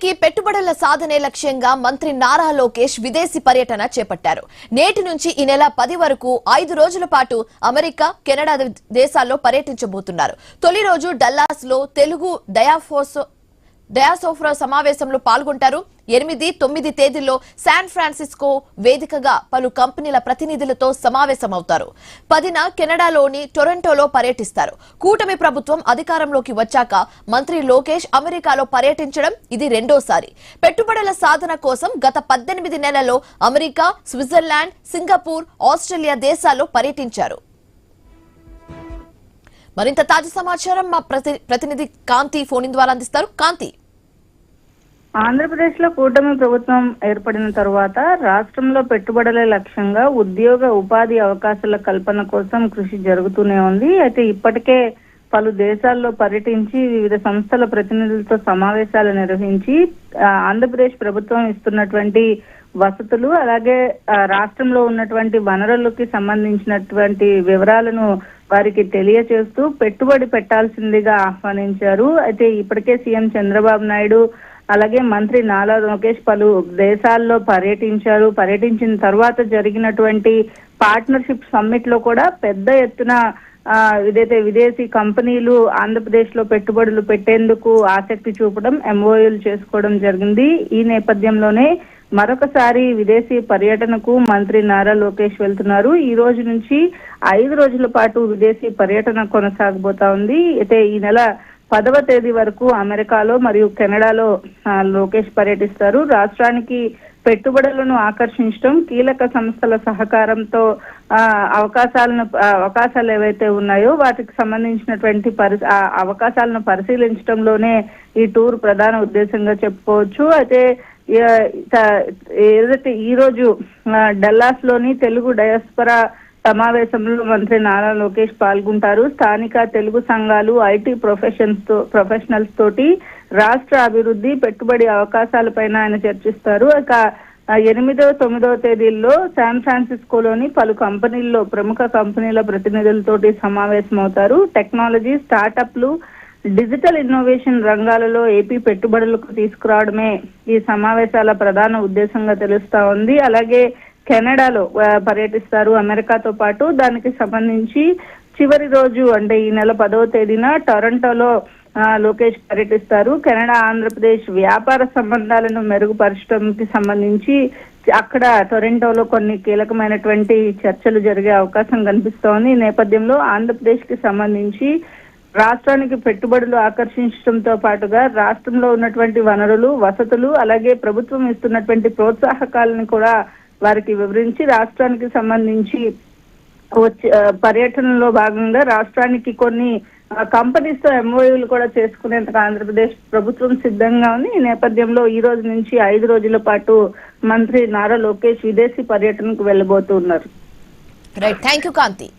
ఏపీకి పెట్టుబడుల సాధనే లక్ష్యంగా మంత్రి నారా లోకేష్ విదేశీ పర్యటన చేపట్టారు. నేటి నుంచి ఈ నెల 10 వరకు 5 రోజుల పాటు అమెరికా, కెనడా దేశాల్లో పర్యటించబోతున్నారు. తొలి రోజు డల్లాస్ లో తెలుగు డయాస్పోరా సమావేశంలో పాల్గొంటారు. 8, 9 తేదీల్లో శాన్ ఫ్రాన్సిస్కో వేదికగా పలు కంపెనీల ప్రతినిధులతో సమావేశమవుతారు. 10న కెనడాలోని టొరంటోలో పర్యటిస్తారు. కూటమి ప్రభుత్వం అధికారంలోకి వచ్చాక మంత్రి లోకేష్ అమెరికాలో పర్యటించడం ఇది రెండోసారి. పెట్టుబడుల సాధన కోసం గత 18 నెలల్లో అమెరికా, స్విట్జర్లాండ్, సింగపూర్, ఆస్ట్రేలియా దేశాల్లో పర్యటించారు. మరింత తాజా సమాచారం మా ప్రతినిధి కాంతి ఫోన్ ద్వారా అందిస్తారు. కాంతి, ఆంధ్రప్రదేశ్ లో కూటమి ప్రభుత్వం ఏర్పడిన తరువాత రాష్ట్రంలో పెట్టుబడుల లక్ష్యంగా ఉద్యోగ ఉపాధి అవకాశాల కల్పన కోసం కృషి జరుగుతూనే ఉంది. అయితే ఇప్పటికే పలు దేశాల్లో పర్యటించి వివిధ సంస్థల ప్రతినిధులతో సమావేశాలు నిర్వహించి ఆంధ్రప్రదేశ్ ప్రభుత్వం ఇస్తున్నటువంటి వసతులు అలాగే రాష్ట్రంలో ఉన్నటువంటి వనరులకి సంబంధించినటువంటి వివరాలను వారికి తెలియచేస్తూ పెట్టుబడి పెట్టాల్సిందిగా ఆహ్వానించారు. అయితే ఇప్పటికే సీఎం చంద్రబాబు నాయుడు అలాగే మంత్రి నారా లోకేష్ పలు దేశాల్లో పర్యటించారు. పర్యటించిన తర్వాత జరిగినటువంటి పార్ట్నర్షిప్ సమ్మిట్ లో కూడా పెద్ద ఎత్తున ఏదైతే విదేశీ కంపెనీలు ఆంధ్రప్రదేశ్ లో పెట్టుబడులు పెట్టేందుకు ఆసక్తి చూపడం, ఎంఓయూలు చేసుకోవడం జరిగింది. ఈ నేపథ్యంలోనే మరొకసారి విదేశీ పర్యటనకు మంత్రి నారా లోకేష్ వెళ్తున్నారు. ఈ రోజు నుంచి 5 రోజుల పాటు విదేశీ పర్యటన కొనసాగబోతా ఉంది. అయితే ఈ నెల 10వ తేదీ వరకు అమెరికాలో మరియు కెనడాలో లోకేష్ పర్యటిస్తారు. రాష్ట్రానికి పెట్టుబడులను ఆకర్షించడం, కీలక సంస్థల సహకారంతో అవకాశాలు ఏవైతే ఉన్నాయో వాటికి సంబంధించినటువంటి అవకాశాలను పరిశీలించడంలోనే ఈ టూర్ ప్రధాన ఉద్దేశంగా చెప్పుకోవచ్చు. అయితే ఏదైతే ఈ రోజు డల్లాస్ లోని తెలుగు డయాస్పోరా సమావేశంలో మంత్రి నారా లోకేష్ పాల్గొంటారు. స్థానిక తెలుగు సంఘాలు, ఐటీ ప్రొఫెషనల్స్ తోటి రాష్ట్ర అభివృద్ధి, పెట్టుబడి అవకాశాలపైన ఆయన చర్చిస్తారు. ఇక 8, 9 తేదీల్లో శాన్ ఫ్రాన్సిస్కోలోని పలు కంపెనీల్లో ప్రముఖ కంపెనీల ప్రతినిధులతోటి సమావేశమవుతారు. టెక్నాలజీ, స్టార్టప్లు, డిజిటల్ ఇన్నోవేషన్ రంగాలలో ఏపీ పెట్టుబడులకు తీసుకురావడమే ఈ సమావేశాల ప్రధాన ఉద్దేశంగా తెలుస్తా ఉంది. అలాగే కెనడాలో పర్యటిస్తారు అమెరికాతో పాటు. దానికి సంబంధించి చివరి రోజు అంటే ఈ నెల 10వ తేదీన టొరంటోలో లోకేష్ పర్యటిస్తారు. కెనడా ఆంధ్రప్రదేశ్ వ్యాపార సంబంధాలను మెరుగుపరచడానికి సంబంధించి అక్కడ టొరంటోలో కొన్ని కీలకమైనటువంటి చర్చలు జరిగే అవకాశం కనిపిస్తోంది. ఈ నేపథ్యంలో ఆంధ్రప్రదేశ్ కి సంబంధించి రాష్ట్రానికి పెట్టుబడులు ఆకర్షించడంతో పాటుగా రాష్ట్రంలో ఉన్నటువంటి వనరులు, వసతులు అలాగే ప్రభుత్వం ఇస్తున్నటువంటి ప్రోత్సాహకాలను కూడా వారికి వివరించి రాష్ట్రానికి సంబంధించి పర్యటనలో భాగంగా రాష్ట్రానికి కొన్ని కంపెనీస్ తో ఎంఓయూలు కూడా చేసుకునేందుకు ఆంధ్రప్రదేశ్ ప్రభుత్వం సిద్ధంగా ఉంది. ఈ నేపథ్యంలో ఈ రోజు నుంచి 5 రోజుల పాటు మంత్రి నారా లోకేష్ విదేశీ పర్యటనకు వెళ్లబోతున్నారు. రైట్, థాంక్యూ కాంతి.